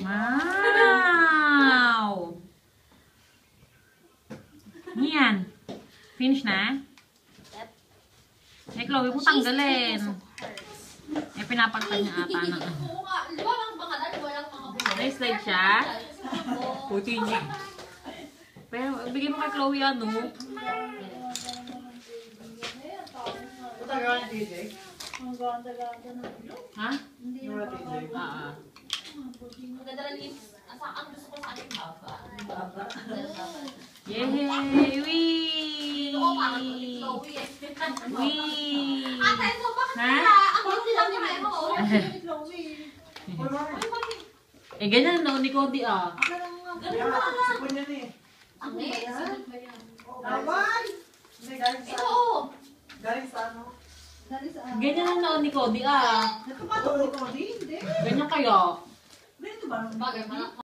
Wow! Yan. Finish na? Yep. Eh, Chloe, mo tanggalin. Eh, pinapagpag niya ata na. Na-slide siya? Puti niya. Pero, bigyan mo kay Chloe ano. Taga ni TJ? Ang ganda-ganda na. Ha? Hindi Yung na TJ? Oo. Yay! Wee! Wee! Eh, ganyan na, ni Cody ah. Kaya, sipon yan eh. Awan! Hindi, galing sa... Galing sa ano? Ganyan na ni Cody ah. Ito pa ito, hindi. Ganyan kaya. Dito ba? Bagay,